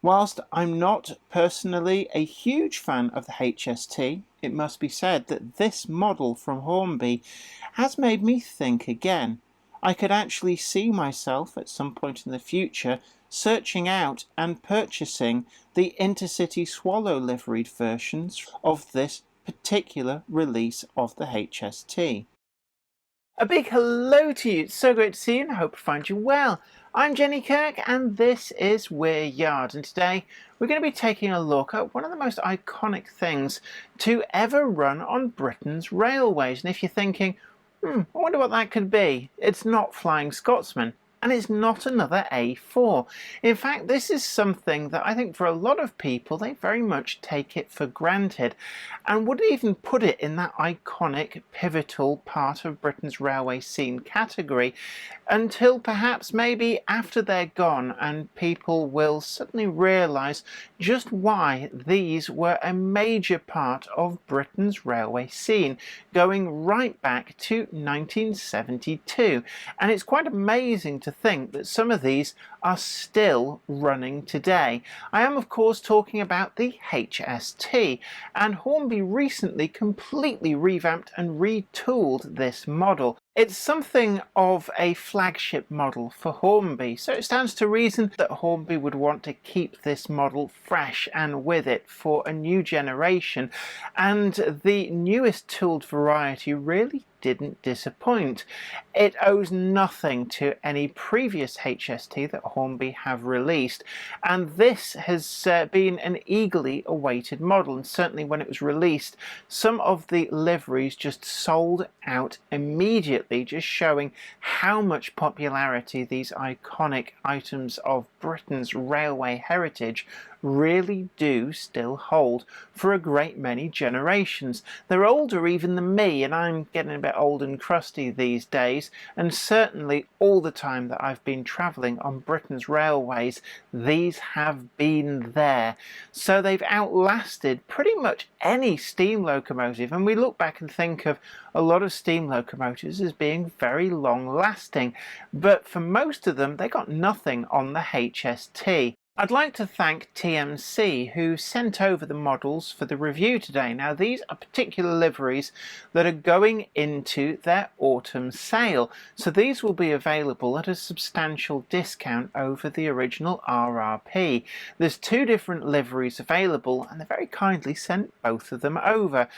Whilst I'm not personally a huge fan of the HST, it must be said that this model from Hornby has made me think again. I could actually see myself at some point in the future searching out and purchasing the Intercity Swallow liveried versions of this particular release of the HST. A big hello to you, it's so great to see you and I hope I find you well. I'm Jenny Kirk and this is We're Yard, and today we're going to be taking a look at one of the most iconic things to ever run on Britain's railways. And if you're thinking, I wonder what that could be, it's not Flying Scotsman. And it's not another A4. In fact, this is something that I think for a lot of people, they very much take it for granted and wouldn't even put it in that iconic, pivotal part of Britain's railway scene category until perhaps maybe after they're gone and people will suddenly realise just why these were a major part of Britain's railway scene, going right back to 1972. And it's quite amazing to think that some of these are still running today. I am of course talking about the HST, and Hornby recently completely revamped and retooled this model. It's something of a flagship model for Hornby, so it stands to reason that Hornby would want to keep this model fresh and with it for a new generation, and the newest tooled variety really didn't disappoint. It owes nothing to any previous HST that Hornby have released, and this has been an eagerly awaited model, and certainly when it was released some of the liveries just sold out immediately, just showing how much popularity these iconic items of Britain's railway heritage really do still hold for a great many generations. They're older even than me, and I'm getting a bit old and crusty these days, and certainly all the time that I've been travelling on Britain's railways, these have been there. So they've outlasted pretty much any steam locomotive, and we look back and think of a lot of steam locomotives as being very long lasting, but for most of them they got nothing on the HST. I'd like to thank TMC who sent over the models for the review today. Now these are particular liveries that are going into their autumn sale, so these will be available at a substantial discount over the original RRP. There's two different liveries available and they very kindly sent both of them over,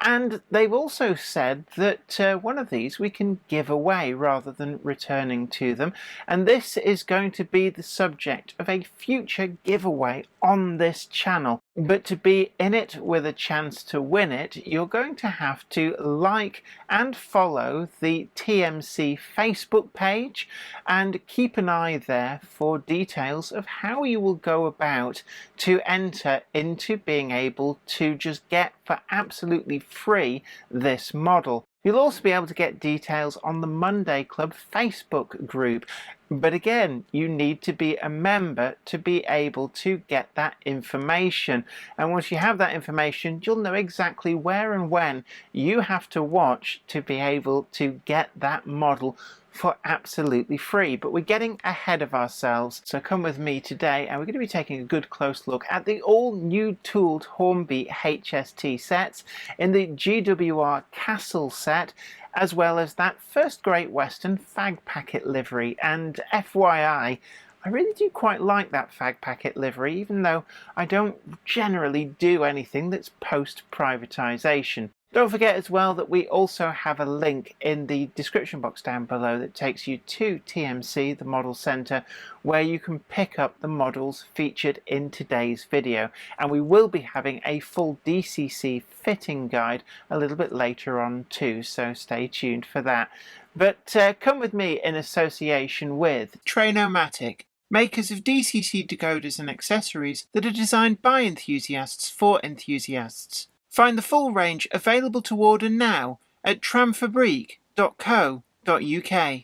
and they've also said that one of these we can give away rather than returning to them, and this is going to be the subject of a future giveaway on this channel. But to be in it with a chance to win it, you're going to have to like and follow the TMC Facebook page and keep an eye there for details of how you will go about to enter into being able to just get for absolutely free this model. You'll also be able to get details on the Monday Club Facebook group, but again you need to be a member to be able to get that information, and once you have that information you'll know exactly where and when you have to watch to be able to get that model for absolutely free. But we're getting ahead of ourselves, so come with me today and we're going to be taking a good close look at the all new tooled Hornby HST sets in the GWR Castle set, as well as that first Great Western fag packet livery. And FYI, I really do quite like that fag packet livery, even though I don't generally do anything that's post-privatisation. Don't forget as well that we also have a link in the description box down below that takes you to TMC, the Model Centre, where you can pick up the models featured in today's video. And we will be having a full DCC fitting guide a little bit later on too, so stay tuned for that. But come with me in association with Trainomatic, makers of DCC decoders and accessories that are designed by enthusiasts for enthusiasts. Find the full range available to order now at tramfabrique.co.uk.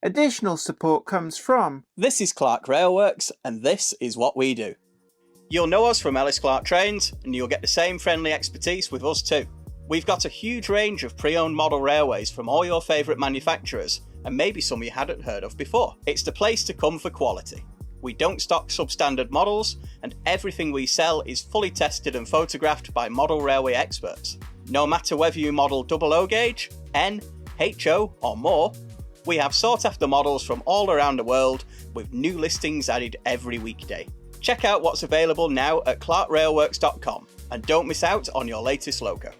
Additional support comes from... This is Clark Railworks and this is what we do. You'll know us from Ellis Clark Trains and you'll get the same friendly expertise with us too. We've got a huge range of pre-owned model railways from all your favourite manufacturers and maybe some you hadn't heard of before. It's the place to come for quality. We don't stock substandard models, and everything we sell is fully tested and photographed by model railway experts. No matter whether you model OO gauge, N, HO or more, we have sought after models from all around the world with new listings added every weekday. Check out what's available now at clarkrailworks.com and don't miss out on your latest loco.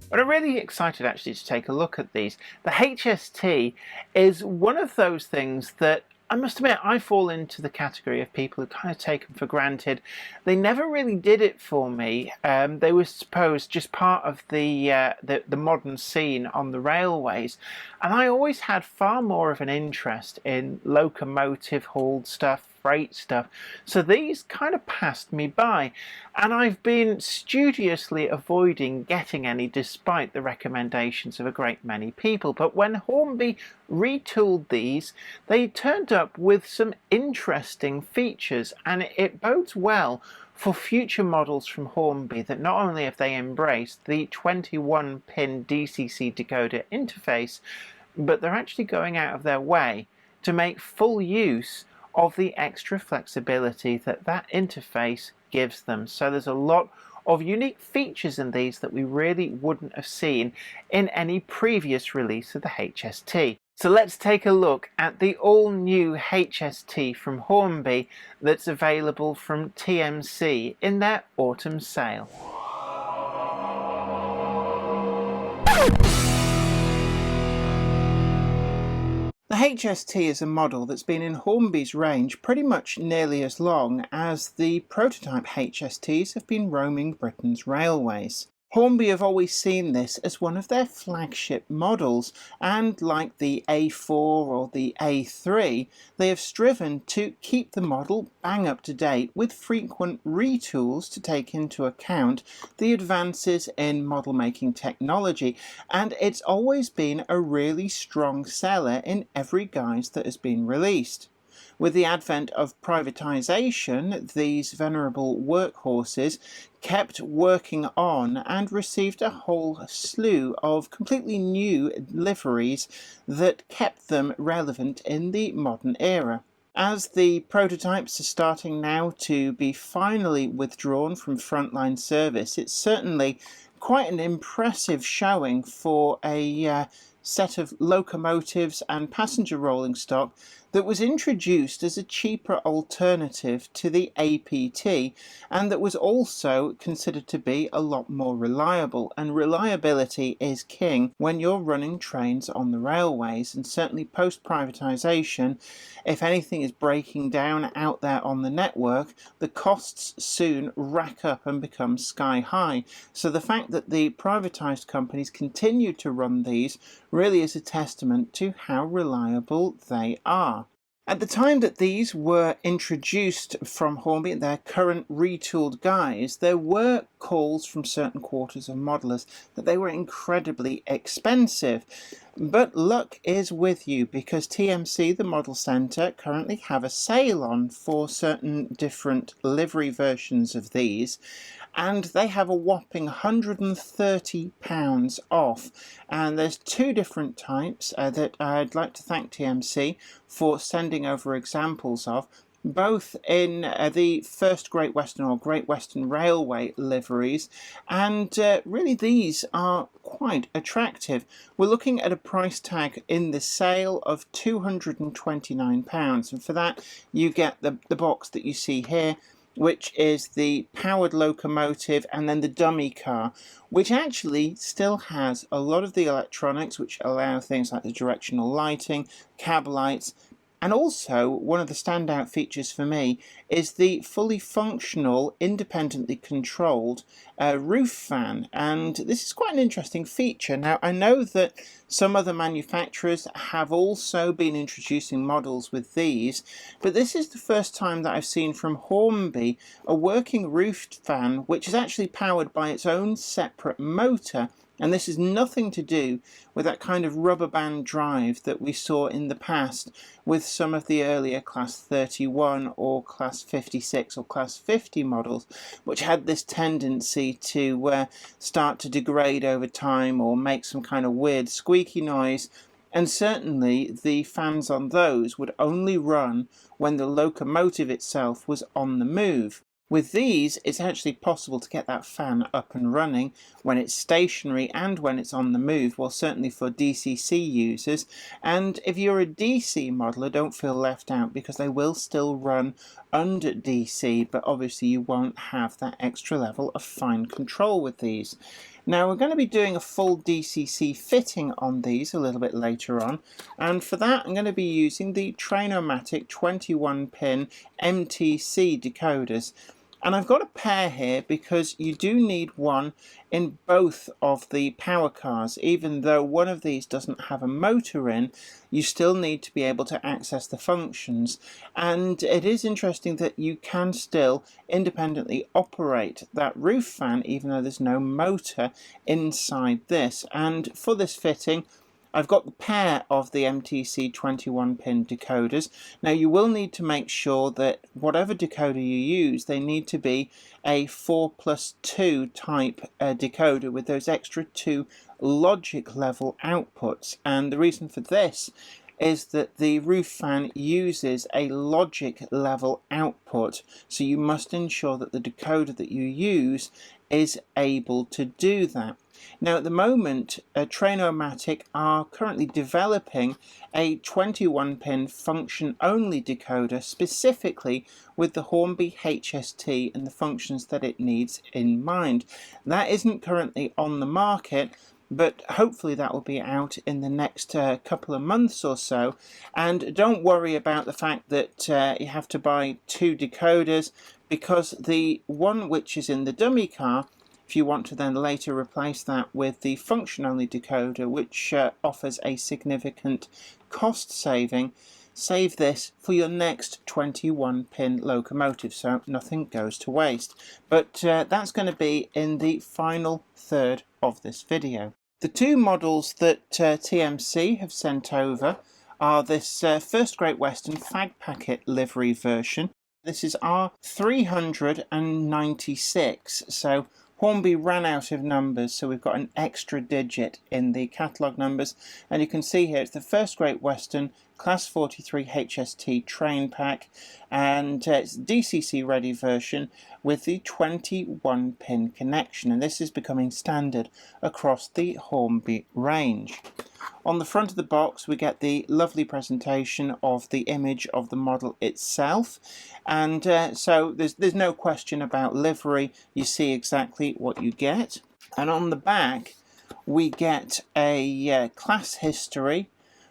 But I'm really excited actually to take a look at these. The HST is one of those things that I must admit I fall into the category of people who kind of take them for granted. They never really did it for me. They were supposed just part of the modern scene on the railways, and I always had far more of an interest in locomotive hauled stuff, freight stuff, so these kind of passed me by, and I've been studiously avoiding getting any despite the recommendations of a great many people. But when Hornby retooled these, they turned up with some interesting features, and it bodes well for future models from Hornby that not only have they embraced the 21-pin DCC decoder interface, but they're actually going out of their way to make full use of the extra flexibility that that interface gives them. So there's a lot of unique features in these that we really wouldn't have seen in any previous release of the HST. So let's take a look at the all-new HST from Hornby that's available from TMC in their autumn sale. The HST is a model that's been in Hornby's range pretty much nearly as long as the prototype HSTs have been roaming Britain's railways. Hornby have always seen this as one of their flagship models, and like the A4 or the A3, they have striven to keep the model bang up to date with frequent retools to take into account the advances in model making technology, and it's always been a really strong seller in every guise that has been released. With the advent of privatisation, these venerable workhorses kept working on and received a whole slew of completely new liveries that kept them relevant in the modern era. As the prototypes are starting now to be finally withdrawn from frontline service, it's certainly quite an impressive showing for a set of locomotives and passenger rolling stock that was introduced as a cheaper alternative to the APT, and that was also considered to be a lot more reliable. And reliability is king when you're running trains on the railways, and certainly post-privatisation, if anything is breaking down out there on the network, the costs soon rack up and become sky high. So the fact that the privatised companies continue to run these really is a testament to how reliable they are. At the time that these were introduced from Hornby in their current retooled guise, there were calls from certain quarters of modelers that they were incredibly expensive. But luck is with you, because TMC, the Model Centre, currently have a sale on for certain different livery versions of these, and they have a whopping £130 off. And there's two different types that I'd like to thank TMC for sending over examples of, both in the first Great Western or Great Western Railway liveries, and really these are quite attractive. We're looking at a price tag in the sale of £229, and for that you get the box that you see here, which is the powered locomotive, and then the dummy car, which actually still has a lot of the electronics which allow things like the directional lighting, cab lights, and also one of the standout features for me is the fully functional, independently controlled roof fan, and this is quite an interesting feature. Now, I know that some other manufacturers have also been introducing models with these, but this is the first time that I've seen from Hornby a working roof fan which is actually powered by its own separate motor. And this is nothing to do with that kind of rubber band drive that we saw in the past with some of the earlier Class 31 or Class 56 or Class 50 models, which had this tendency to start to degrade over time or make some kind of weird squeaky noise And certainly the fans on those would only run when the locomotive itself was on the move. With these, it's actually possible to get that fan up and running when it's stationary and when it's on the move, well, certainly for DCC users. And if you're a DC modeler, don't feel left out, because they will still run under DC, but obviously you won't have that extra level of fine control with these. Now, we're going to be doing a full DCC fitting on these a little bit later on, and for that I'm going to be using the Trainomatic 21-pin MTC decoders. And I've got a pair here because you do need one in both of the power cars. Even though one of these doesn't have a motor in, you still need to be able to access the functions. And it is interesting that you can still independently operate that roof fan even though there's no motor inside this. And for this fitting, I've got the pair of the MTC 21-pin decoders. Now, you will need to make sure that whatever decoder you use, they need to be a 4+2 type decoder with those extra 2 logic level outputs. And the reason for this is that the roof fan uses a logic level output, so you must ensure that the decoder that you use is able to do that. Now, at the moment, Trainomatic are currently developing a 21-pin function-only decoder specifically with the Hornby HST and the functions that it needs in mind. That isn't currently on the market, but hopefully that will be out in the next couple of months or so. And don't worry about the fact that you have to buy 2 decoders, because the one which is in the dummy car, if you want to then later replace that with the function-only decoder, which offers a significant cost saving, save this for your next 21-pin locomotive, so nothing goes to waste. But that's going to be in the final third of this video. The 2 models that TMC have sent over are this First Great Western fag packet livery version. This is R396, so Hornby ran out of numbers, so we've got an extra digit in the catalogue numbers, and you can see here it's the First Great Western Class 43 HST train pack, and it's DCC ready version with the 21-pin connection, and this is becoming standard across the Hornby range. On the front of the box we get the lovely presentation of the image of the model itself, and so there's no question about livery. You see exactly what you get. And on the back we get a class history,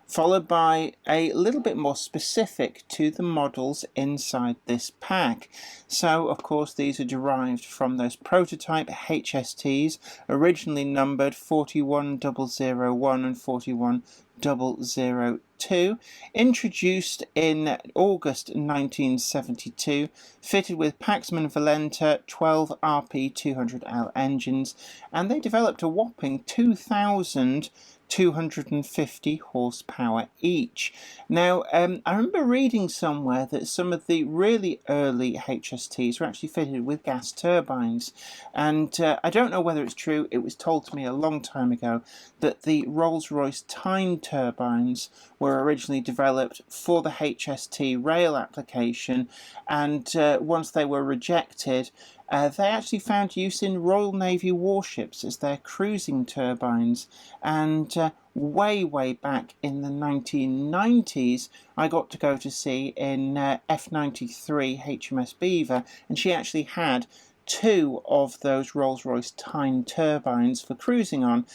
followed by a little bit more specific to the models inside this pack. So of course these are derived from those prototype HSTs, originally numbered 41001 and 41002, introduced in August 1972, fitted with Paxman Valenta 12 RP200L engines, and they developed a whopping 2,250 horsepower each. Now, I remember reading somewhere that some of the really early HSTs were actually fitted with gas turbines, and I don't know whether it's true. It was told to me a long time ago that the Rolls-Royce Tyne turbines were originally developed for the HST rail application, and once they were rejected, they actually found use in Royal Navy warships as their cruising turbines. And way back in the 1990s, I got to go to sea in F93 HMS Beaver, and she actually had 2 of those Rolls-Royce Tyne turbines for cruising on,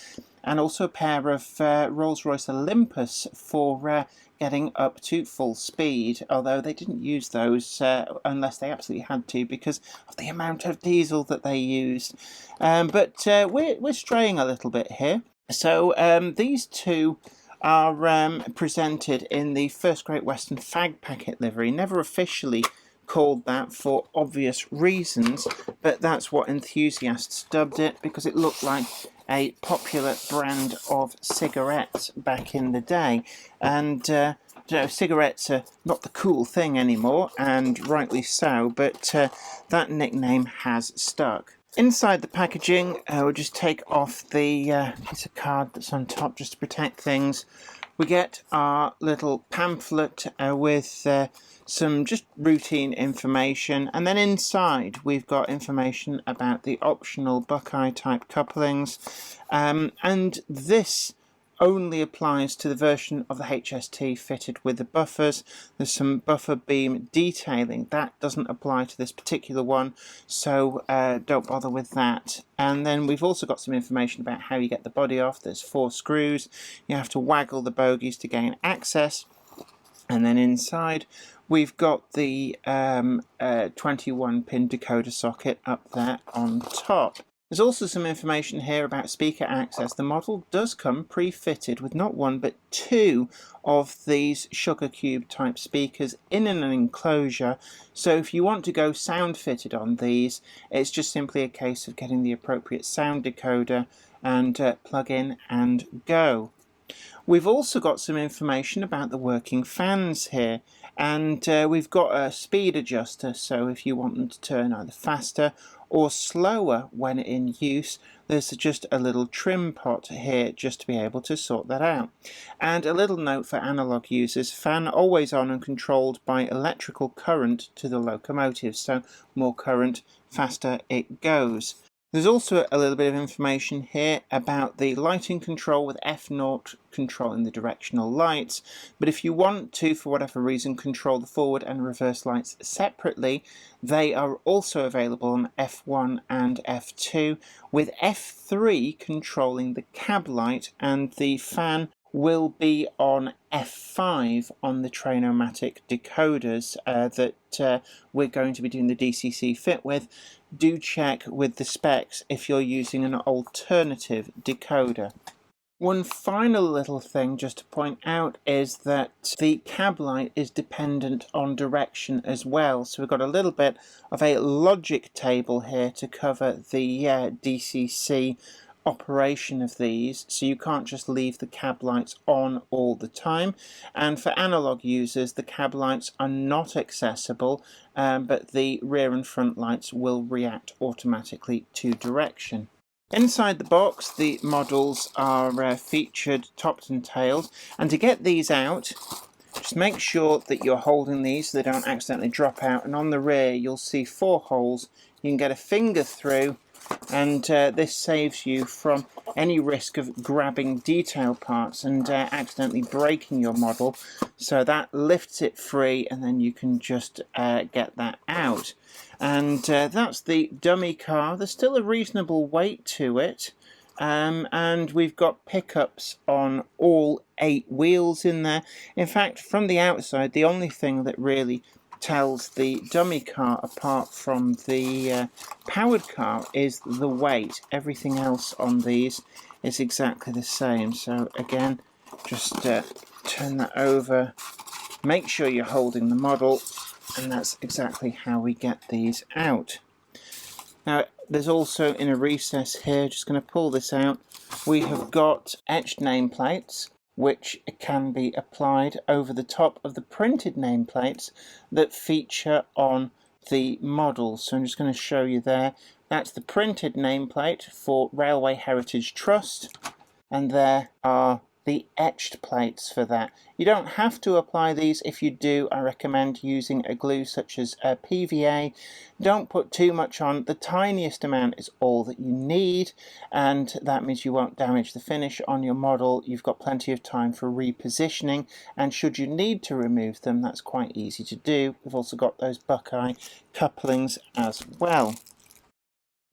and also a pair of Rolls-Royce Olympus for getting up to full speed, although they didn't use those unless they absolutely had to because of the amount of diesel that they used. But we're straying a little bit here. So these 2 are presented in the First Great Western fag packet livery, never officially called that for obvious reasons, but that's what enthusiasts dubbed it because it looked like a popular brand of cigarettes back in the day. And cigarettes are not the cool thing anymore, and rightly so, but that nickname has stuck. Inside the packaging, we'll just take off the piece of card that's on top just to protect things. We get our little pamphlet with some just routine information, and then inside we've got information about the optional Buckeye type couplings, and this only applies to the version of the HST fitted with the buffers. There's some buffer beam detailing that doesn't apply to this particular one, so don't bother with that. And then we've also got some information about how you get the body off. There's 4 screws. You have to waggle the bogies to gain access, and then inside we've got the 21 pin decoder socket up there on top. There's also some information here about speaker access. The model does come pre-fitted with not 1 but 2 of these sugar cube type speakers in an enclosure, so if you want to go sound fitted on these, it's just simply a case of getting the appropriate sound decoder and plug in and go. We've also got some information about the working fans here, and we've got a speed adjuster, so if you want them to turn either faster or slower when in use, there's just a little trim pot here just to be able to sort that out. And a little note for analog users: fan always on and controlled by electrical current to the locomotive, so more current, faster it goes. There's also a little bit of information here about the lighting control, with F0 controlling the directional lights, but if you want to, for whatever reason, control the forward and reverse lights separately, they are also available on F1 and F2, with F3 controlling the cab light, and the fan will be on F5 on the Trainomatic decoders that we're going to be doing the DCC fit with. Do check with the specs if you're using an alternative decoder. One final little thing just to point out is that the cab light is dependent on direction as well, so we've got a little bit of a logic table here to cover the DCC operation of these, so you can't just leave the cab lights on all the time. And for analog users, the cab lights are not accessible, but the rear and front lights will react automatically to direction. Inside the box, the models are featured topped and tailed, and to get these out, just make sure that you're holding these so they don't accidentally drop out, and on the rear you'll see 4 holes. You can get a finger through, and this saves you from any risk of grabbing detail parts and accidentally breaking your model, so that lifts it free and then you can just get that out. And that's the dummy car. There's still a reasonable weight to it, and we've got pickups on all 8 wheels in there. In fact, from the outside, the only thing that really tells the dummy car apart from the powered car is the weight. Everything else on these is exactly the same. So again, just turn that over, make sure you're holding the model, and that's exactly how we get these out. Now there's also, in a recess here, just going to pull this out, we have got etched nameplates which can be applied over the top of the printed nameplates that feature on the models. So I'm just going to show you there. That's the printed nameplate for Railway Heritage Trust, and there are the etched plates for that. You don't have to apply these. If you do, I recommend using a glue such as PVA. Don't put too much on. The tiniest amount is all that you need, and that means you won't damage the finish on your model. You've got plenty of time for repositioning, and should you need to remove them, that's quite easy to do. We've also got those Buckeye couplings as well.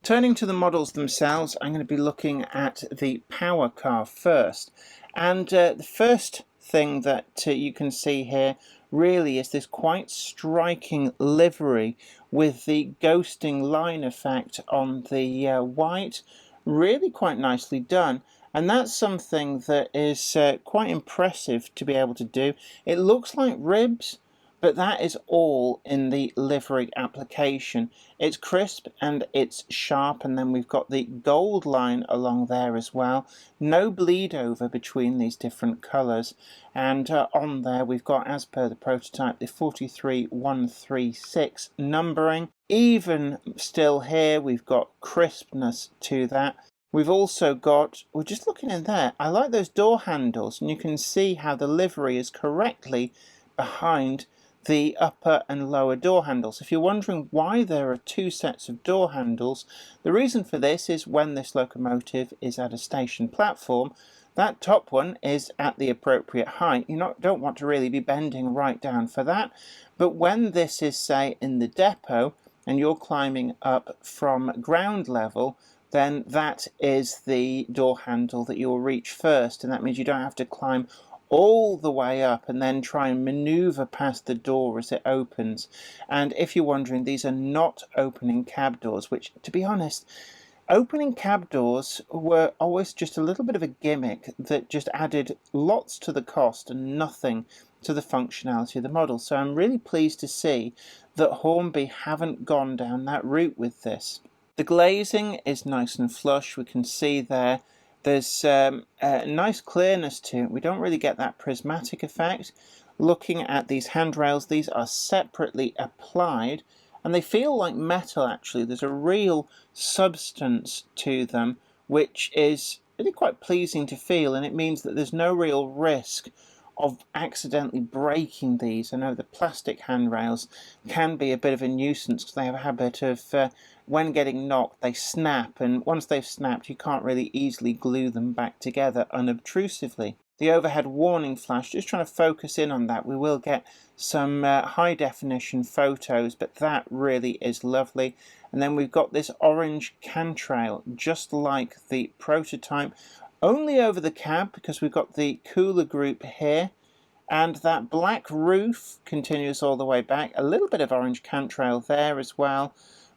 Turning to the models themselves, I'm going to be looking at the power car first. And the first thing that you can see here really is this quite striking livery with the ghosting line effect on the white. Really quite nicely done. And that's something that is quite impressive to be able to do. It looks like ribs, but that is all in the livery application. It's crisp and it's sharp, and then we've got the gold line along there as well. No bleed over between these different colours, and on there we've got, as per the prototype, the 43136 numbering. Even still here, we've got crispness to that. We've also got, we're just looking in there, I like those door handles, and you can see how the livery is correctly behind the upper and lower door handles. If you're wondering why there are two sets of door handles, the reason for this is when this locomotive is at a station platform, that top one is at the appropriate height. You don't want to really be bending right down for that, but when this is, say, in the depot and you're climbing up from ground level, then that is the door handle that you'll reach first, and that means you don't have to climb all the way up and then try and maneuver past the door as it opens. And if you're wondering, these are not opening cab doors, which, to be honest, opening cab doors were always just a little bit of a gimmick that just added lots to the cost and nothing to the functionality of the model. So I'm really pleased to see that Hornby haven't gone down that route with this. The glazing is nice and flush. We can see there's a nice clearness to it. We don't really get that prismatic effect. Looking at these handrails, these are separately applied and they feel like metal actually. There's a real substance to them, which is really quite pleasing to feel, and it means that there's no real risk of accidentally breaking these. I know the plastic handrails can be a bit of a nuisance because they have a habit of, when getting knocked, they snap, and once they've snapped you can't really easily glue them back together unobtrusively. The overhead warning flash, just trying to focus in on that, we will get some high definition photos, but that really is lovely. And then we've got this orange cantrail, just like the prototype, only over the cab because we've got the cooler group here, and that black roof continues all the way back. A little bit of orange cantrail there as well,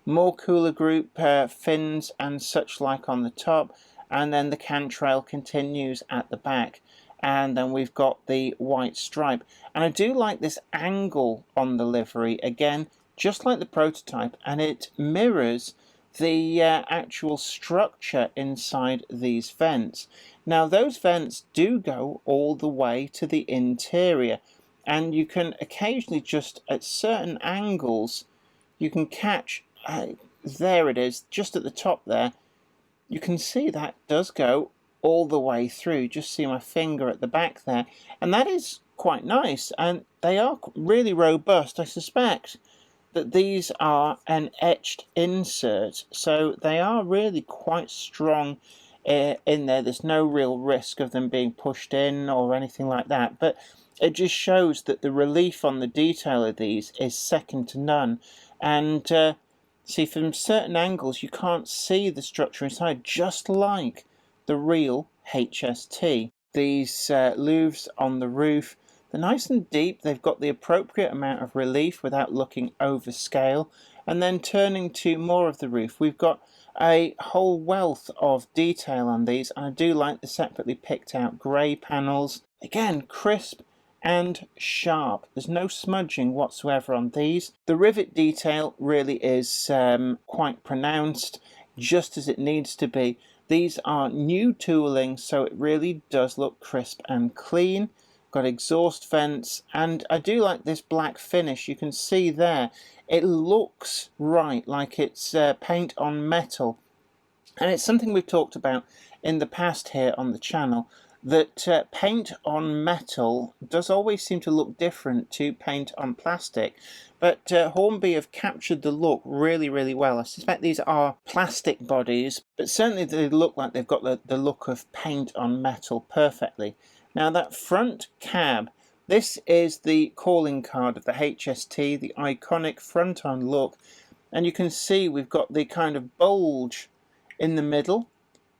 more cooler group fins and such like on the top, and then the cantrail continues at the back, and then we've got the white stripe. And I do like this angle on the livery, again just like the prototype, and it mirrors the actual structure inside these vents. Now those vents do go all the way to the interior, and you can occasionally just at certain angles you can catch, there it is just at the top there, you can see that does go all the way through. Just see my finger at the back there, and that is quite nice, and they are really robust. I suspect that these are an etched insert, so they are really quite strong in there. There's no real risk of them being pushed in or anything like that, but it just shows that the relief on the detail of these is second to none. And see, from certain angles you can't see the structure inside, just like the real HST. These louvres on the roof, they're nice and deep, they've got the appropriate amount of relief without looking over scale. And then turning to more of the roof, we've got a whole wealth of detail on these. I do like the separately picked out grey panels, again crisp and sharp. There's no smudging whatsoever on these. The rivet detail really is quite pronounced, just as it needs to be. These are new tooling, so it really does look crisp and clean. Got exhaust vents, and I do like this black finish. You can see there, it looks right, like it's paint on metal. And it's something we've talked about in the past here on the channel, that paint on metal does always seem to look different to paint on plastic. But Hornby have captured the look really, really well. I suspect these are plastic bodies, but certainly they look like they've got the look of paint on metal perfectly. Now that front cab, this is the calling card of the HST, the iconic front-on look. And you can see we've got the kind of bulge in the middle.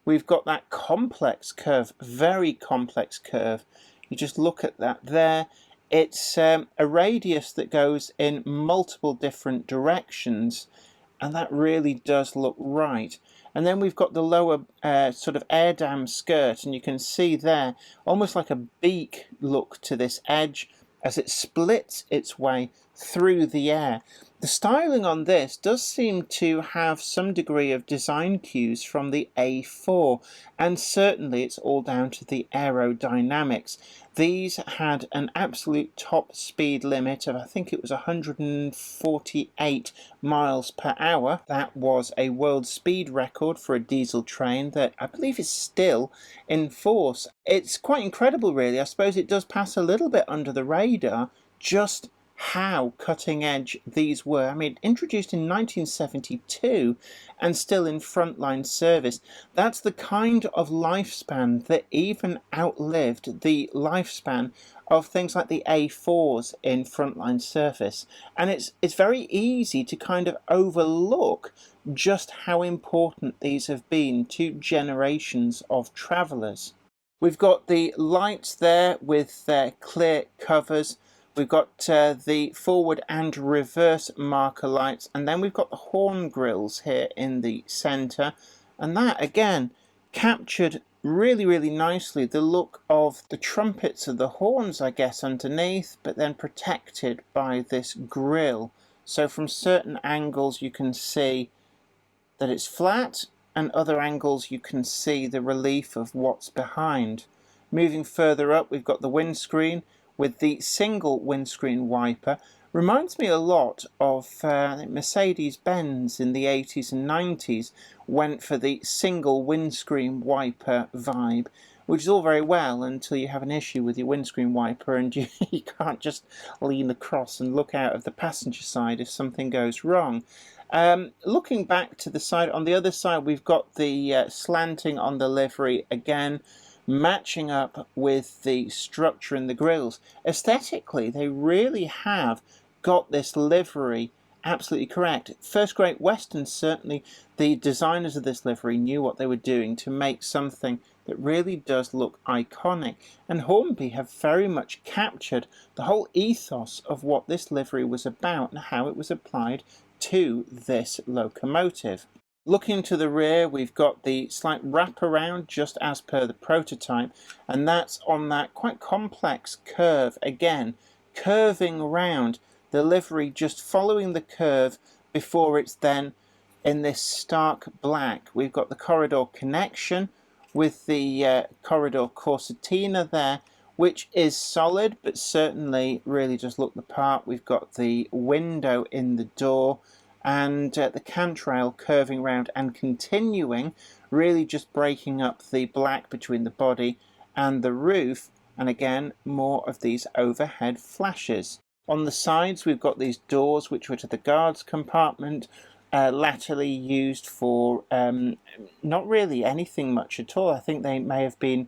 We've got that complex curve, very complex curve. You just look at that there. It's a radius that goes in multiple different directions, and that really does look right. And then we've got the lower sort of air dam skirt, and you can see there almost like a beak look to this edge as it splits its way through the air. The styling on this does seem to have some degree of design cues from the A4, and certainly it's all down to the aerodynamics. These had an absolute top speed limit of, I think it was 148 miles per hour. That was a world speed record for a diesel train that I believe is still in force. It's quite incredible, really. I suppose it does pass a little bit under the radar just how cutting edge these were. I mean, introduced in 1972 and still in frontline service. That's the kind of lifespan that even outlived the lifespan of things like the A4s in frontline service. And it's very easy to kind of overlook just how important these have been to generations of travellers. We've got the lights there with clear covers. We've got the forward and reverse marker lights, and then we've got the horn grills here in the centre, and that again captured really nicely the look of the trumpets of the horns, I guess, underneath, but then protected by this grill. So from certain angles you can see that it's flat, and other angles you can see the relief of what's behind. Moving further up, we've got the windscreen with the single windscreen wiper. Reminds me a lot of Mercedes-Benz in the 80s and 90s went for the single windscreen wiper vibe, which is all very well until you have an issue with your windscreen wiper and you can't just lean across and look out of the passenger side if something goes wrong. Looking back to the side, on the other side we've got the slanting on the livery again, matching up with the structure in the grills. Aesthetically, they really have got this livery absolutely correct. First Great Western, certainly the designers of this livery knew what they were doing to make something that really does look iconic, and Hornby have very much captured the whole ethos of what this livery was about and how it was applied to this locomotive. Looking to the rear, we've got the slight wraparound just as per the prototype, and that's on that quite complex curve again, curving round the livery, just following the curve before it's then in this stark black. We've got the corridor connection with the corridor corsetina there, which is solid but certainly really does look the part. We've got the window in the door, and the cantrail curving round and continuing, really just breaking up the black between the body and the roof, and again more of these overhead flashes. On the sides we've got these doors which were to the guards compartment, latterly used for not really anything much at all. I think they may have been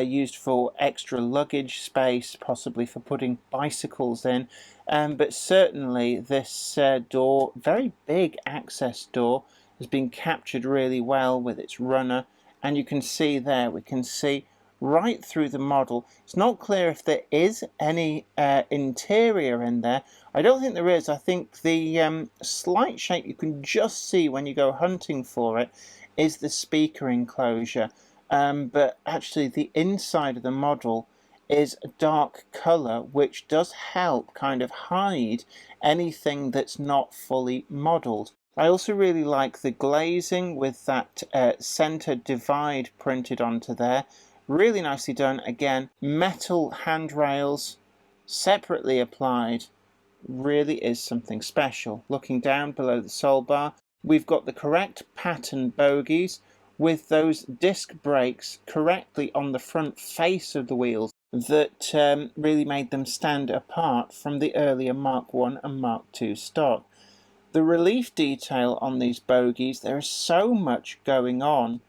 used for extra luggage space, possibly for putting bicycles in, but certainly this door, very big access door, has been captured really well with its runner, and you can see there, we can see right through the model. It's not clear if there is any interior in there. I don't think there is. I think the slight shape you can just see when you go hunting for it is the speaker enclosure, but actually the inside of the model is a dark colour, which does help kind of hide anything that's not fully modelled. I also really like the glazing with that centre divide printed onto there. Really nicely done. Again, metal handrails separately applied. Really is something special. Looking down below the sole bar, we've got the correct pattern bogies with those disc brakes correctly on the front face of the wheels that really made them stand apart from the earlier Mark I and Mark II stock. The relief detail on these bogies, there is so much going on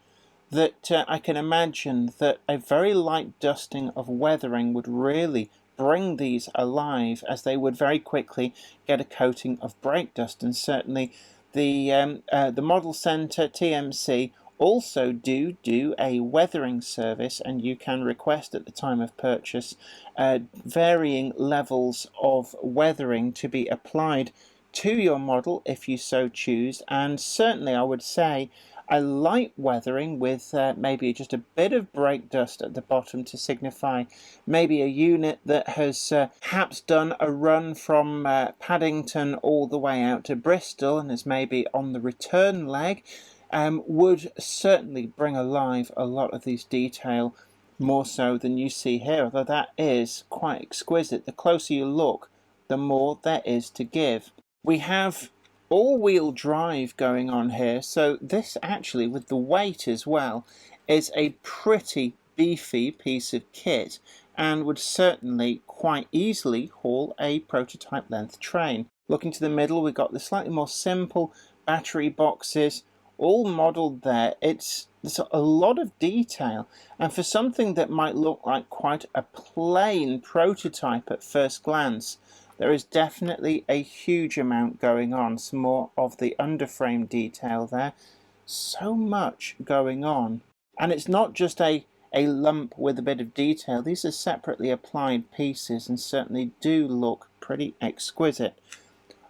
that I can imagine that a very light dusting of weathering would really bring these alive, as they would very quickly get a coating of brake dust. And certainly the Model Centre TMC also do a weathering service, and you can request at the time of purchase varying levels of weathering to be applied to your model if you so choose. And certainly I would say a light weathering with maybe just a bit of brake dust at the bottom to signify maybe a unit that has perhaps done a run from Paddington all the way out to Bristol and is maybe on the return leg, would certainly bring alive a lot of these detail more so than you see here, although that is quite exquisite. The closer you look, the more there is to give. We have all-wheel drive going on here, so this actually, with the weight as well, is a pretty beefy piece of kit and would certainly quite easily haul a prototype length train. Looking to the middle, we've got the slightly more simple battery boxes, all modelled there. There's a lot of detail, and for something that might look like quite a plain prototype at first glance, there is definitely a huge amount going on. Some more of the underframe detail there. So much going on. And it's not just a lump with a bit of detail. These are separately applied pieces and certainly do look pretty exquisite.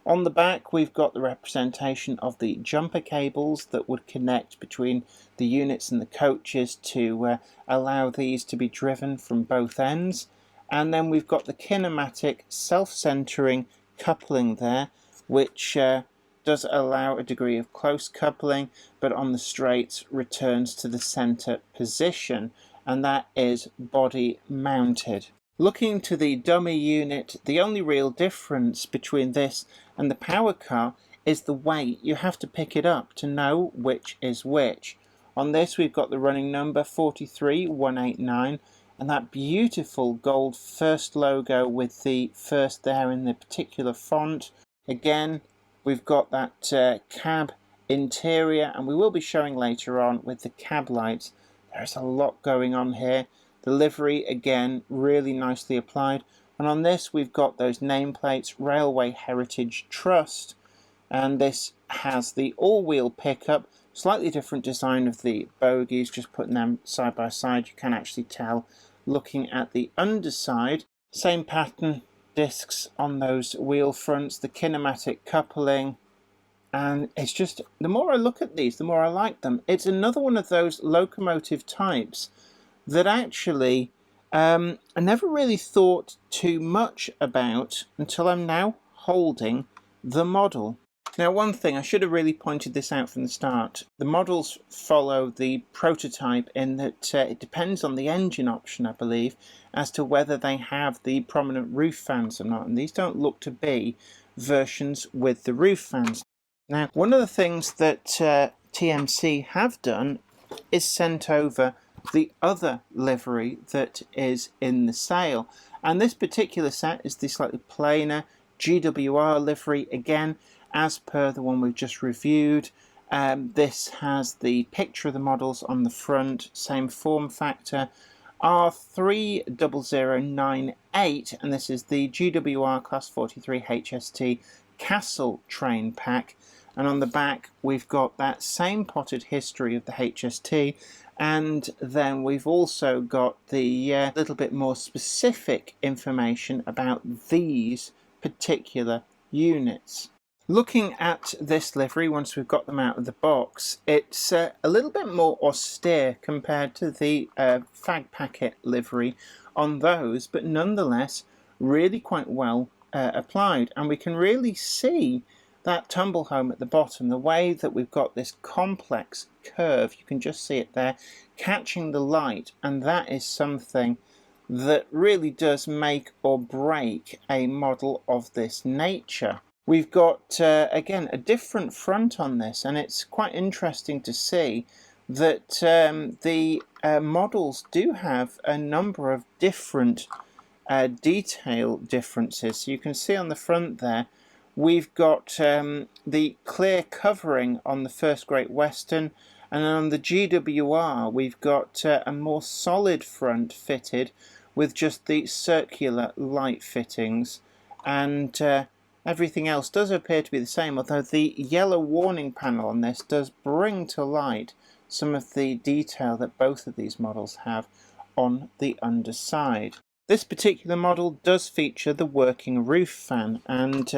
On the back, we've got the representation of the jumper cables that would connect between the units and the coaches to allow these to be driven from both ends. And then we've got the kinematic self-centering coupling there, which does allow a degree of close coupling, but on the straights returns to the center position, and that is body mounted. Looking to the dummy unit, the only real difference between this and the power car is the weight. You have to pick it up to know which is which. On this we've got the running number 43189, and that beautiful gold first logo with the first there in the particular font. Again, we've got that cab interior, and we will be showing later on with the cab lights. There's a lot going on here. The livery, again, really nicely applied. And on this, we've got those nameplates, Railway Heritage Trust. And this has the all-wheel pickup, slightly different design of the bogies, just putting them side by side. You can actually tell looking at the underside. Same pattern, discs on those wheel fronts, the kinematic coupling. And it's just, the more I look at these, the more I like them. It's another one of those locomotive types that actually I never really thought too much about until I'm now holding the model. Now, one thing, I should have really pointed this out from the start. The models follow the prototype in that it depends on the engine option, I believe, as to whether they have the prominent roof fans or not. And these don't look to be versions with the roof fans. Now, one of the things that TMC have done is sent over the other livery that is in the sale. And this particular set is the slightly plainer GWR livery, again, as per the one we've just reviewed. This has the picture of the models on the front, same form factor, R30098, and this is the GWR Class 43 HST Castle Train Pack. And on the back, we've got that same potted history of the HST, and then we've also got the little bit more specific information about these particular units. Looking at this livery, once we've got them out of the box, it's a little bit more austere compared to the fag packet livery on those, but nonetheless really quite well applied. And we can really see that tumble home at the bottom, the way that we've got this complex curve, you can just see it there, catching the light, and that is something that really does make or break a model of this nature. We've got, again, a different front on this, and it's quite interesting to see that the models do have a number of different detail differences. So you can see on the front there, we've got the clear covering on the First Great Western, and on the GWR we've got a more solid front fitted with just the circular light fittings, and everything else does appear to be the same, although the yellow warning panel on this does bring to light some of the detail that both of these models have on the underside. This particular model does feature the working roof fan, and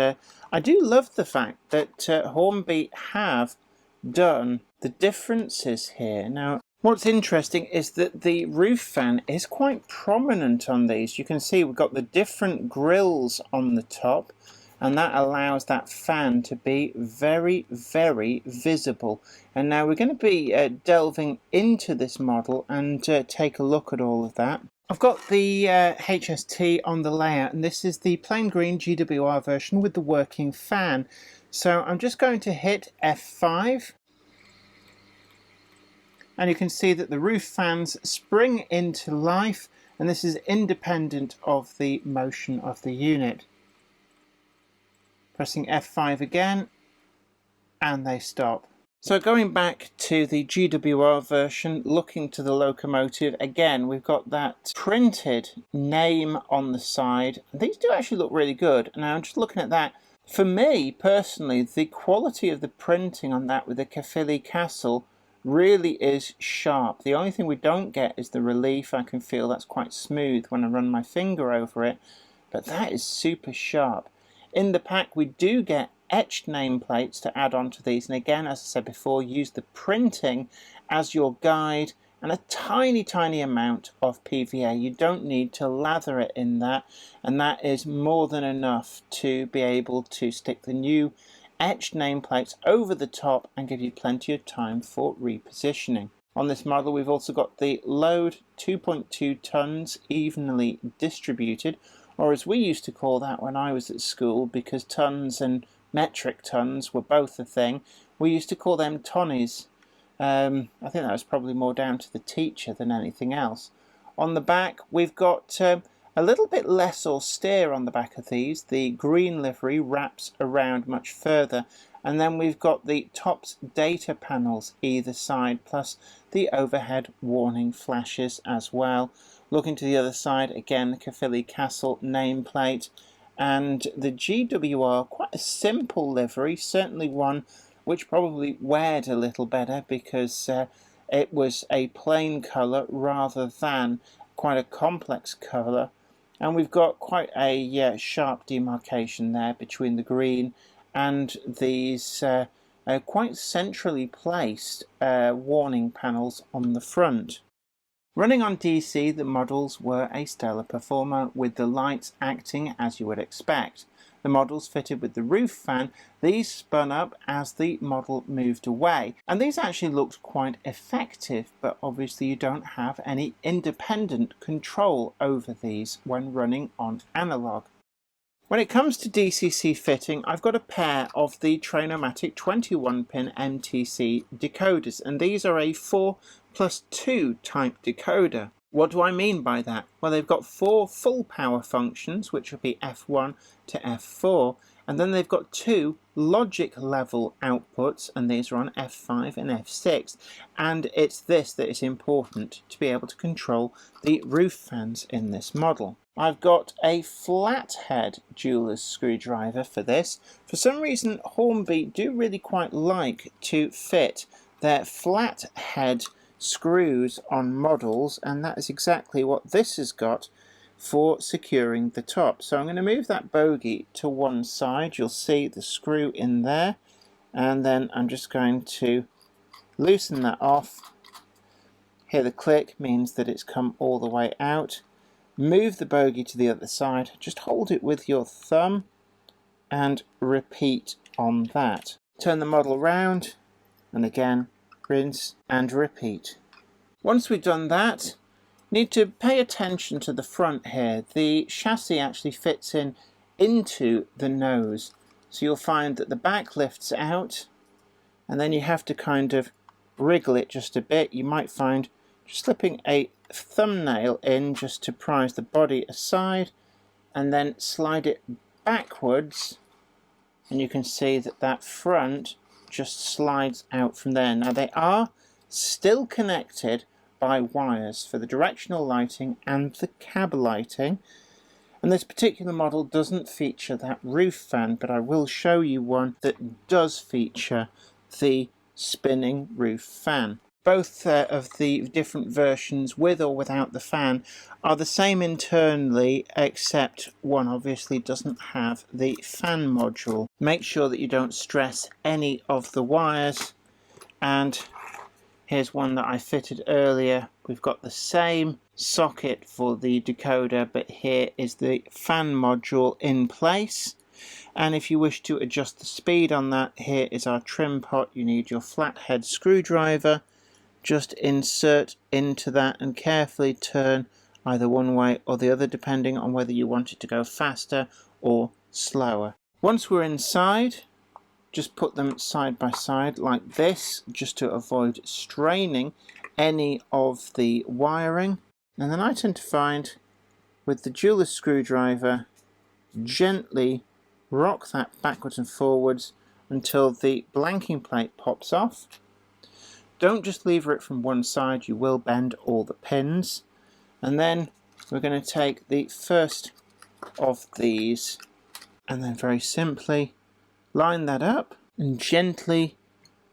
I do love the fact that Hornby have done the differences here. Now, what's interesting is that the roof fan is quite prominent on these. You can see we've got the different grills on the top, and that allows that fan to be very, very visible. And now we're going to be delving into this model and take a look at all of that. I've got the HST on the layout, and this is the plain green GWR version with the working fan. So I'm just going to hit F5, and you can see that the roof fans spring into life, and this is independent of the motion of the unit. Pressing F5 again, and they stop. So going back to the GWR version, looking to the Locomotive, again we've got that printed name on the side. These do actually look really good. Now I'm just looking at that. For me personally, the quality of the printing on that with the Caerphilly Castle really is sharp. The only thing we don't get is the relief. I can feel that's quite smooth when I run my finger over it, but that is super sharp. In the pack we do get etched nameplates to add on to these, and again, as I said before, use the printing as your guide and a tiny amount of PVA. You don't need to lather it in that, and that is more than enough to be able to stick the new etched nameplates over the top and give you plenty of time for repositioning. On this model we've also got the load 2.2 tons evenly distributed, or as we used to call that when I was at school, because tons and metric tons were both a thing, we used to call them tonnies. I think that was probably more down to the teacher than anything else. On the back we've got a little bit less austere on the back of these. The green livery wraps around much further, and then we've got the TOPS data panels either side, plus the overhead warning flashes as well. Looking to the other side, again the Caerphilly Castle nameplate, and the GWR, quite a simple livery, certainly one which probably weared a little better because it was a plain colour rather than quite a complex colour. And we've got quite a sharp demarcation there between the green and these quite centrally placed warning panels on the front. Running on DC, the models were a stellar performer, with the lights acting as you would expect. The models fitted with the roof fan, these spun up as the model moved away, and these actually looked quite effective, but obviously you don't have any independent control over these when running on analog. When it comes to DCC fitting, I've got a pair of the Trainomatic 21-pin MTC decoders, and these are a 4+2 type decoder. What do I mean by that? Well, they've got 4 full power functions, which will be F1 to F4, and then they've got 2 logic level outputs, and these are on F5 and F6, and it's this that is important to be able to control the roof fans in this model. I've got a flathead jeweler's screwdriver for this. For some reason Hornby do really quite like to fit their flathead screws on models, and that is exactly what this has got for securing the top. So I'm going to move that bogey to one side. You'll see the screw in there, and then I'm just going to loosen that off. Here the click means that it's come all the way out. Move the bogey to the other side, just hold it with your thumb and repeat on that. Turn the model round and again rinse and repeat. Once we've done that, need to pay attention to the front here. The chassis actually fits into the nose, so you'll find that the back lifts out and then you have to kind of wriggle it just a bit. You might find just slipping a thumbnail in just to prise the body aside and then slide it backwards, and you can see that that front just slides out from there. Now they are still connected by wires for the directional lighting and the cab lighting, and this particular model doesn't feature that roof fan, but I will show you one that does feature the spinning roof fan. Both of the different versions, with or without the fan, are the same internally, except one obviously doesn't have the fan module. Make sure that you don't stress any of the wires, and here's one that I fitted earlier. We've got the same socket for the decoder, but here is the fan module in place. And if you wish to adjust the speed on that, here is our trim pot. You need your flathead screwdriver. Just insert into that and carefully turn either one way or the other, depending on whether you want it to go faster or slower. Once we're inside, just put them side by side like this, just to avoid straining any of the wiring. And then I tend to find with the jeweler's screwdriver, gently rock that backwards and forwards until the blanking plate pops off. Don't just lever it from one side, you will bend all the pins. And then we're going to take the first of these and then very simply line that up and gently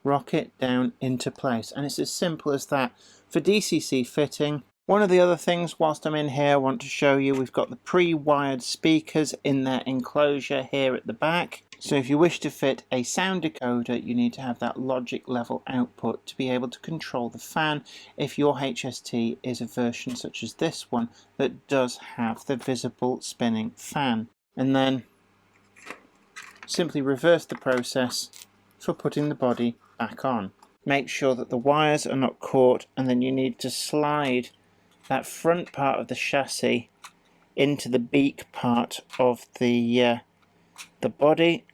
rock it down into place. And it's as simple as that for DCC fitting. One of the other things whilst I'm in here I want to show you, we've got the pre-wired speakers in their enclosure here at the back. So if you wish to fit a sound decoder, you need to have that logic level output to be able to control the fan if your HST is a version such as this one that does have the visible spinning fan. And then simply reverse the process for putting the body back on. Make sure that the wires are not caught, and then you need to slide that front part of the chassis into the beak part of the body,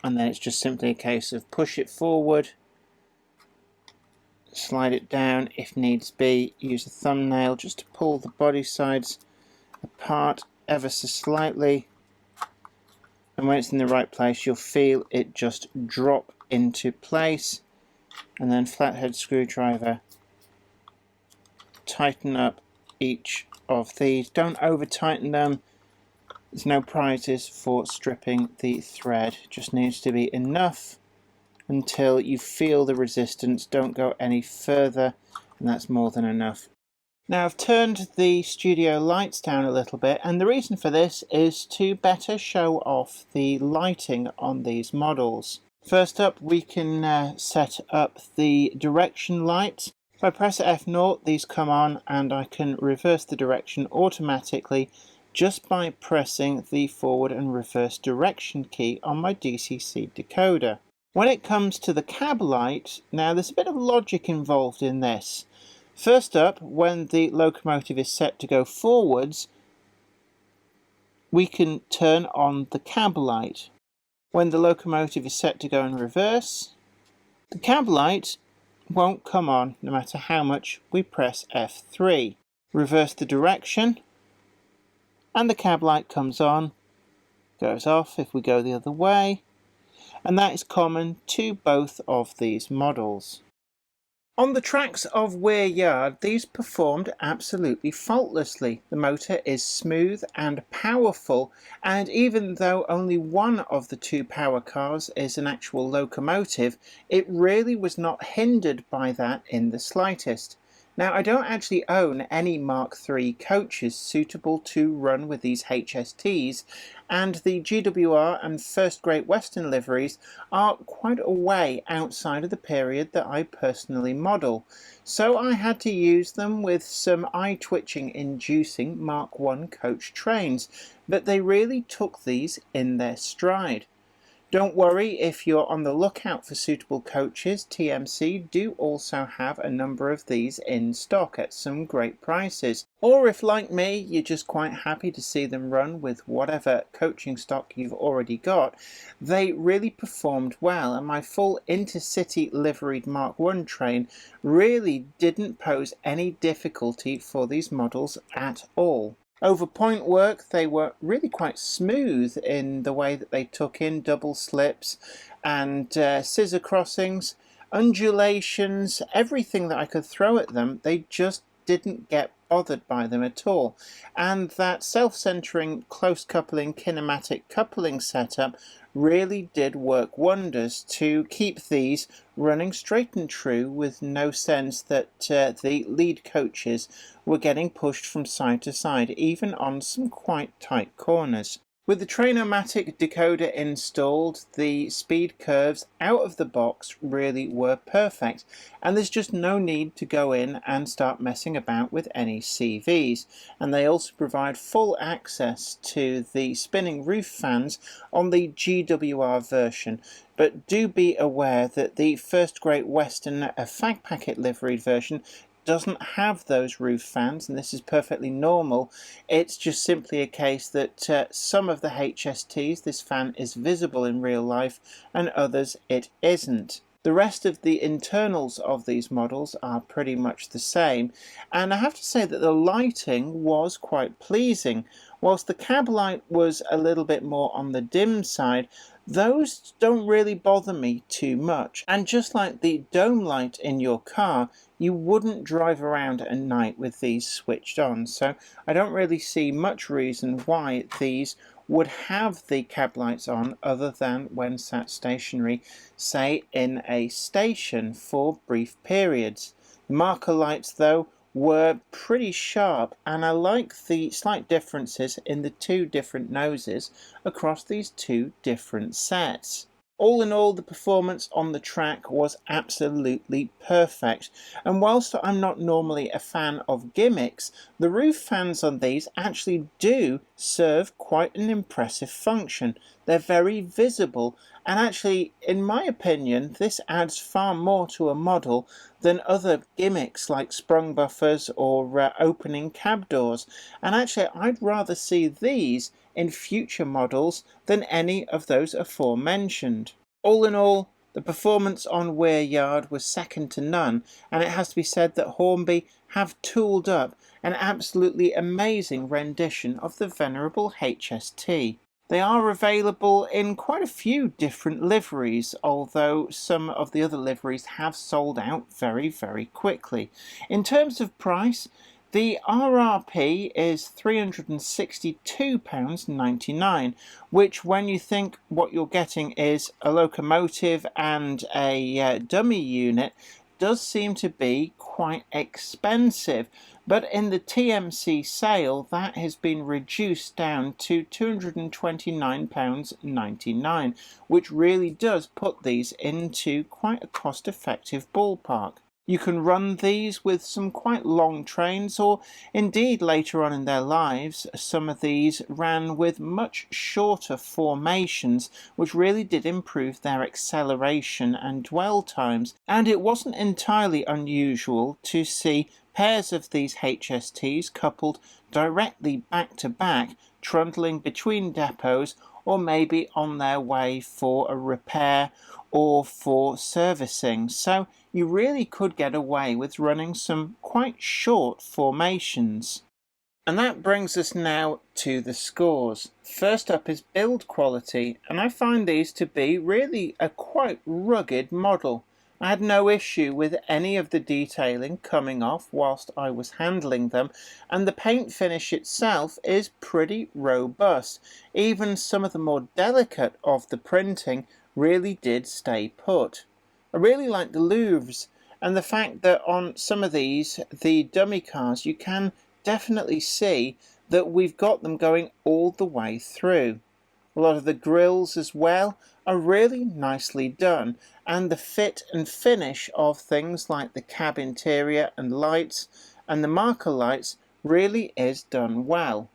and then it's just simply a case of push it forward, slide it down if needs be, use a thumbnail just to pull the body sides apart ever so slightly, and when it's in the right place you'll feel it just drop into place. And then flathead screwdriver, tighten up each of these. Don't over tighten them. There's no prizes for stripping the thread, just needs to be enough until you feel the resistance. Don't go any further, and that's more than enough. Now I've turned the studio lights down a little bit, and the reason for this is to better show off the lighting on these models. First up, we can set up the direction lights. If I press F0, these come on, and I can reverse the direction automatically just by pressing the forward and reverse direction key on my DCC decoder. When it comes to the cab light, now there's a bit of logic involved in this. First up, when the locomotive is set to go forwards, we can turn on the cab light. When the locomotive is set to go in reverse, the cab light won't come on no matter how much we press F3. Reverse the direction, and the cab light comes on, goes off if we go the other way, and that is common to both of these models. On the tracks of Weir Yard, these performed absolutely faultlessly. The motor is smooth and powerful, and even though only one of the two power cars is an actual locomotive, it really was not hindered by that in the slightest. Now, I don't actually own any Mark III coaches suitable to run with these HSTs, and the GWR and First Great Western liveries are quite a way outside of the period that I personally model, so I had to use them with some eye-twitching inducing Mark I coach trains, but they really took these in their stride. Don't worry if you're on the lookout for suitable coaches. TMC do also have a number of these in stock at some great prices. Or if, like me, you're just quite happy to see them run with whatever coaching stock you've already got, they really performed well, and my full intercity liveried Mark I train really didn't pose any difficulty for these models at all. Over point work, they were really quite smooth in the way that they took in double slips and scissor crossings, undulations, everything that I could throw at them. They just didn't get bothered by them at all. And that self-centering close coupling kinematic coupling setup really did work wonders to keep these running straight and true, with no sense that the lead coaches were getting pushed from side to side, even on some quite tight corners. With the Trainomatic decoder installed, the speed curves out of the box really were perfect, and there's just no need to go in and start messing about with any CVs. And they also provide full access to the spinning roof fans on the GWR version, but do be aware that the First Great Western fag packet liveried version doesn't have those roof fans, and this is perfectly normal. It's just simply a case that some of the HSTs this fan is visible in real life and others it isn't. The rest of the internals of these models are pretty much the same, and I have to say that the lighting was quite pleasing. Whilst the cab light was a little bit more on the dim side, those don't really bother me too much. And just like the dome light in your car, you wouldn't drive around at night with these switched on, so I don't really see much reason why these would have the cab lights on other than when sat stationary, say in a station for brief periods. The marker lights though were pretty sharp, and I like the slight differences in the two different noses across these two different sets. All in all, the performance on the track was absolutely perfect, and whilst I'm not normally a fan of gimmicks, the roof fans on these actually do serve quite an impressive function. They're very visible, and actually, in my opinion, this adds far more to a model than other gimmicks like sprung buffers or opening cab doors, and actually I'd rather see these in future models than any of those aforementioned. All in all, the performance on Weir Yard was second to none, and it has to be said that Hornby have tooled up an absolutely amazing rendition of the venerable HST. They are available in quite a few different liveries, although some of the other liveries have sold out very quickly. In terms of price, the RRP is £362.99, which when you think what you're getting is a locomotive and a dummy unit, does seem to be quite expensive. But in the TMC sale, that has been reduced down to £229.99, which really does put these into quite a cost-effective ballpark. You can run these with some quite long trains, or indeed later on in their lives, some of these ran with much shorter formations, which really did improve their acceleration and dwell times. And it wasn't entirely unusual to see pairs of these HSTs coupled directly back to back, trundling between depots, or maybe on their way for a repair or for servicing. So you really could get away with running some quite short formations. And that brings us now to the scores. First up is build quality, and I find these to be really a quite rugged model. I had no issue with any of the detailing coming off whilst I was handling them, and the paint finish itself is pretty robust. Even some of the more delicate of the printing really did stay put. I really like the louvres, and the fact that on some of these, the dummy cars, you can definitely see that we've got them going all the way through. A lot of the grills as well are really nicely done, and the fit and finish of things like the cab interior and lights and the marker lights really is done well.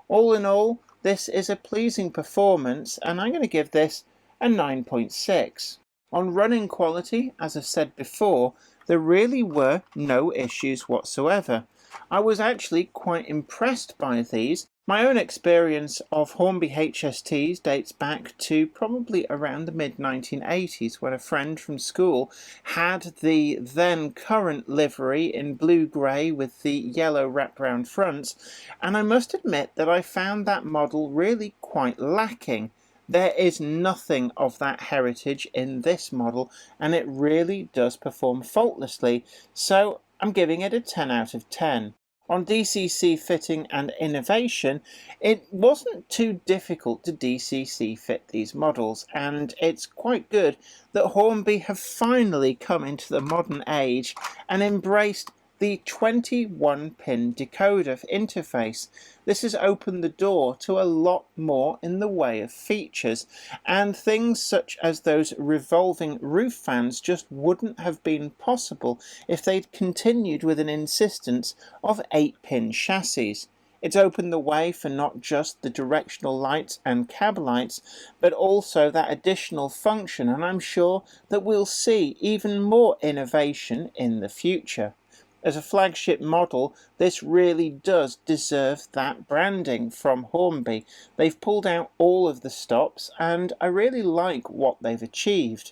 All in all, this is a pleasing performance, and I'm going to give this a 9.6. On running quality, as I've said before, there really were no issues whatsoever. I was actually quite impressed by these. My own experience of Hornby HSTs dates back to probably around the mid-1980s, when a friend from school had the then current livery in blue-grey with the yellow wrap-round fronts, and I must admit that I found that model really quite lacking. There is nothing of that heritage in this model, and it really does perform faultlessly, so I'm giving it a 10 out of 10. On DCC fitting and innovation, it wasn't too difficult to DCC fit these models, and it's quite good that Hornby have finally come into the modern age and embraced the 21-pin decoder interface. This has opened the door to a lot more in the way of features, and things such as those revolving roof fans just wouldn't have been possible if they'd continued with an insistence of 8-pin chassis. It's opened the way for not just the directional lights and cab lights, but also that additional function, and I'm sure that we'll see even more innovation in the future. As a flagship model, this really does deserve that branding from Hornby. They've pulled out all of the stops, and I really like what they've achieved.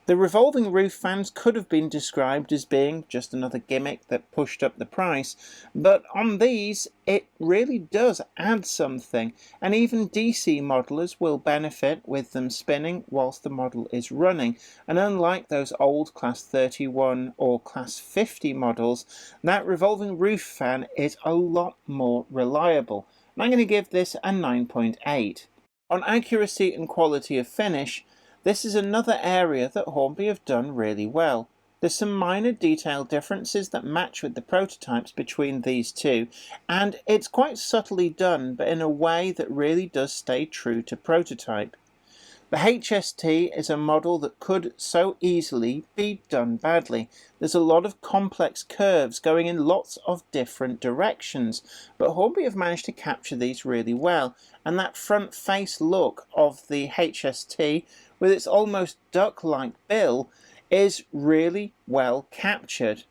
The revolving roof fans could have been described as being just another gimmick that pushed up the price, but on these it really does add something, and even DC modelers will benefit with them spinning whilst the model is running, and unlike those old Class 31 or Class 50 models, that revolving roof fan is a lot more reliable. And I'm going to give this a 9.8. On accuracy and quality of finish, this is another area that Hornby have done really well. There's some minor detail differences that match with the prototypes between these two, and it's quite subtly done, but in a way that really does stay true to prototype. The HST is a model that could so easily be done badly. There's a lot of complex curves going in lots of different directions, but Hornby have managed to capture these really well, and that front face look of the HST with its almost duck-like bill is really well captured.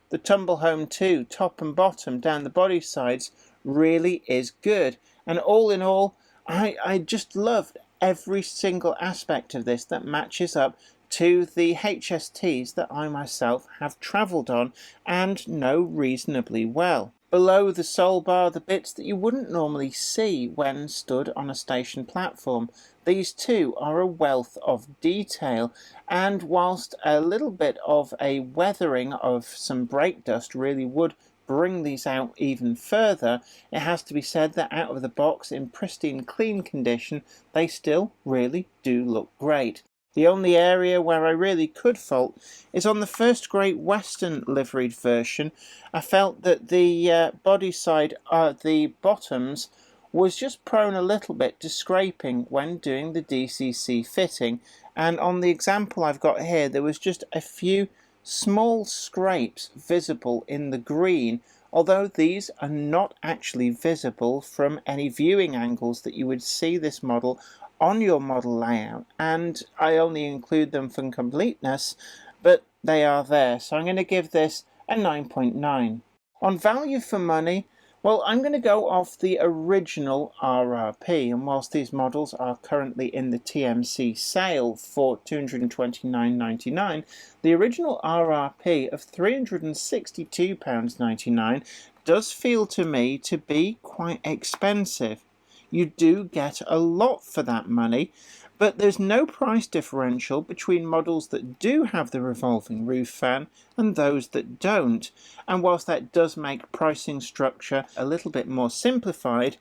The tumble home too, top and bottom down the body sides, really is good, and all in all, I just loved every single aspect of this that matches up to the HSTs that I myself have travelled on and know reasonably well. Below the sole bar, the bits that you wouldn't normally see when stood on a station platform, these too are a wealth of detail, and whilst a little bit of a weathering of some brake dust really would bring these out even further, it has to be said that out of the box in pristine clean condition they still really do look great. The only area where I really could fault is on the first Great Western liveried version. I felt that the body side, the bottoms, was just prone a little bit to scraping when doing the DCC fitting, and on the example I've got here there was just a few small scrapes visible in the green, although these are not actually visible from any viewing angles that you would see this model on your model layout, and I only include them for completeness, but they are there, so I'm going to give this a 9.9. On value for money, well, I'm going to go off the original RRP, and whilst these models are currently in the TMC sale for £229.99, the original RRP of £362.99 does feel to me to be quite expensive. You do get a lot for that money, but there's no price differential between models that do have the revolving roof fan and those that don't, and whilst that does make pricing structure a little bit more simplified,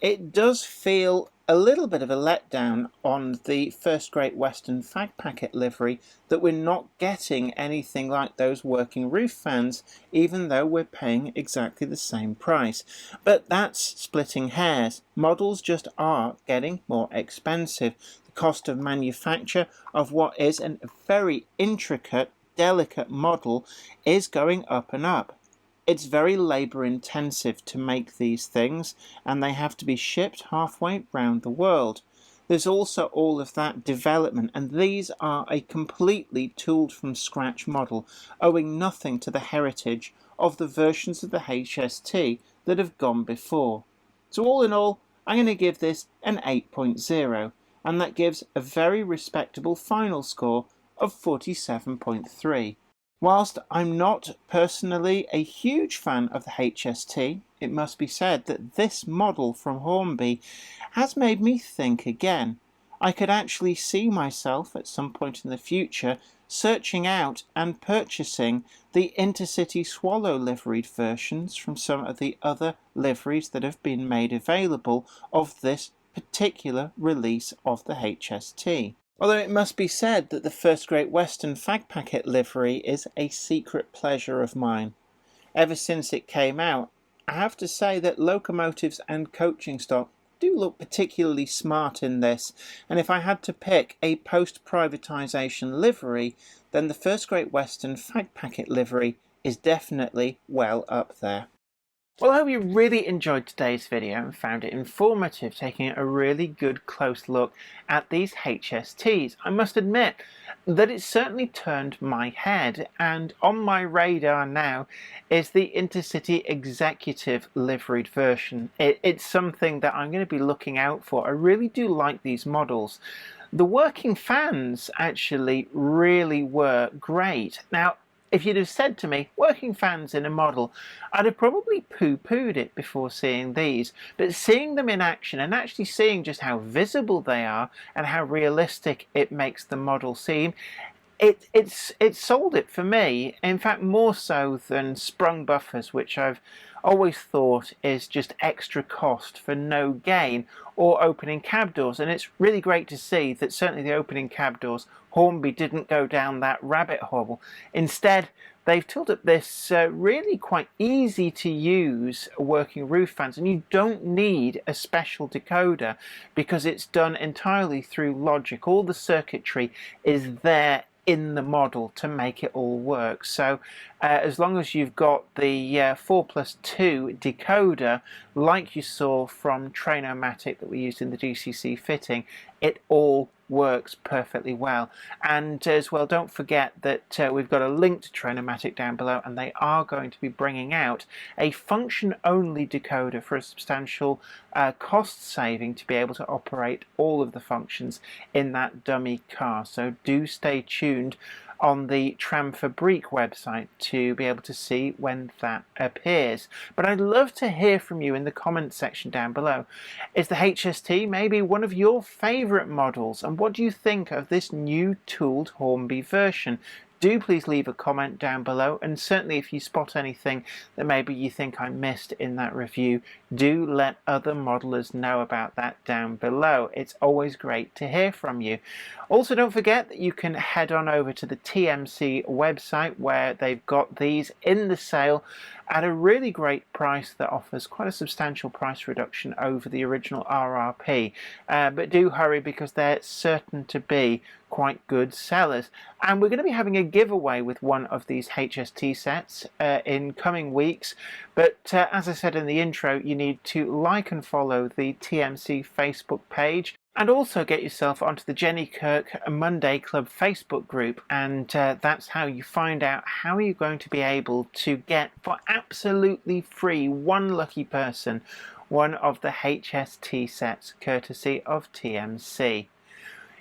it does feel a little bit of a letdown on the first Great Western fag packet livery that we're not getting anything like those working roof fans, even though we're paying exactly the same price. But that's splitting hairs. Models just are getting more expensive. The cost of manufacture of what is a very intricate, delicate model is going up and up. It's very labour intensive to make these things, and they have to be shipped halfway round the world. There's also all of that development, and these are a completely tooled from scratch model, owing nothing to the heritage of the versions of the HST that have gone before. So all in all, I'm going to give this an 8.0, and that gives a very respectable final score of 47.3. Whilst I'm not personally a huge fan of the HST, it must be said that this model from Hornby has made me think again. I could actually see myself at some point in the future searching out and purchasing the Intercity Swallow liveried versions from some of the other liveries that have been made available of this particular release of the HST. Although it must be said that the first Great Western fag packet livery is a secret pleasure of mine. ever since it came out. I have to say that locomotives and coaching stock do look particularly smart in this, and if I had to pick a post-privatisation livery, then the First Great Western fag packet livery is definitely well up there. Well, I hope you really enjoyed today's video and found it informative, taking a really good close look at these HSTs. I must admit that it certainly turned my head, and on my radar now is the Intercity Executive liveried version. It's something that I'm going to be looking out for. I really do like these models. The working fans actually really were great. Now, if you'd have said to me, working fans in a model, I'd have probably poo-pooed it before seeing these. But seeing them in action and actually seeing just how visible they are and how realistic it makes the model seem, it sold it for me. In fact, more so than sprung buffers, which I've always thought is just extra cost for no gain, or opening cab doors. And it's really great to see that certainly the opening cab doors, Hornby didn't go down that rabbit hole. Instead, they've tooled up this really quite easy to use working roof fans, and you don't need a special decoder because it's done entirely through logic. All the circuitry is there in the model to make it all work. So as long as you've got the 4+2 decoder like you saw from Trainomatic that we used in the DCC fitting, it all works perfectly well. And as well, don't forget that we've got a link to Trainomatic down below, and they are going to be bringing out a function only decoder for a substantial cost saving to be able to operate all of the functions in that dummy car. So do stay tuned on the Tramfabrique website to be able to see when that appears. But I'd love to hear from you in the comments section down below. Is the HST maybe one of your favourite models, and what do you think of this new tooled Hornby version? Do please leave a comment down below, and certainly if you spot anything that maybe you think I missed in that review, do let other modelers know about that down below. It's always great to hear from you. Also, don't forget that you can head on over to the TMC website where they've got these in the sale at a really great price that offers quite a substantial price reduction over the original RRP. But do hurry because they're certain to be quite good sellers. And we're going to be having a giveaway with one of these HST sets in coming weeks. But as I said in the intro, you need to like and follow the TMC Facebook page, and also get yourself onto the Jenny Kirk Monday Club Facebook group, and that's how you find out how you're going to be able to get for absolutely free, one lucky person, one of the HST sets courtesy of TMC.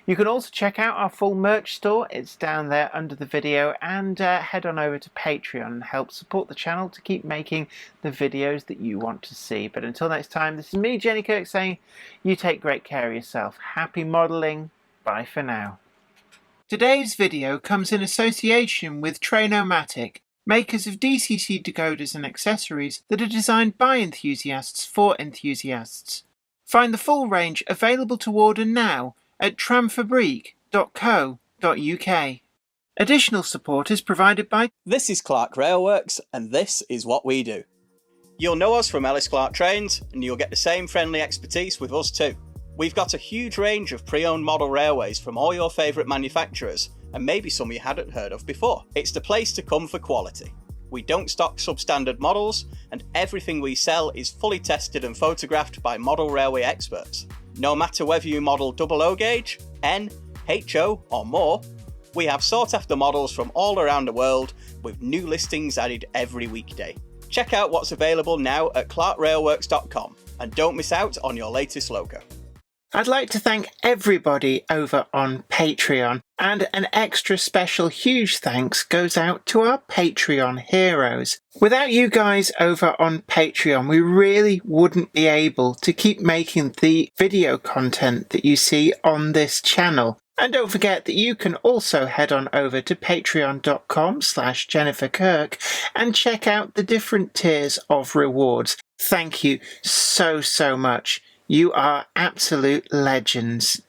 You can also check out our full merch store. It's down there under the video, and head on over to Patreon and help support the channel to keep making the videos that you want to see. But until next time, this is me, Jenny Kirk, saying you take great care of yourself. Happy modelling. Bye for now. Today's video comes in association with Trainomatic, makers of DCC decoders and accessories that are designed by enthusiasts for enthusiasts. Find the full range available to order now at tramfabrique.co.uk. Additional support is provided by... This is Clark Railworks, and this is what we do. You'll know us from Ellis Clark Trains, and you'll get the same friendly expertise with us too. We've got a huge range of pre-owned model railways from all your favourite manufacturers, and maybe some you hadn't heard of before. It's the place to come for quality. We don't stock substandard models, and everything we sell is fully tested and photographed by model railway experts. No matter whether you model double O gauge, N, HO or more, we have sought after models from all around the world with new listings added every weekday. Check out what's available now at clarkrailworks.com and don't miss out on your latest loco. I'd like to thank everybody over on Patreon, and an extra special huge thanks goes out to our Patreon heroes. Without you guys over on Patreon, we really wouldn't be able to keep making the video content that you see on this channel. And don't forget that you can also head on over to patreon.com/Jennifer Kirk and check out the different tiers of rewards. Thank you so much. You are absolute legends.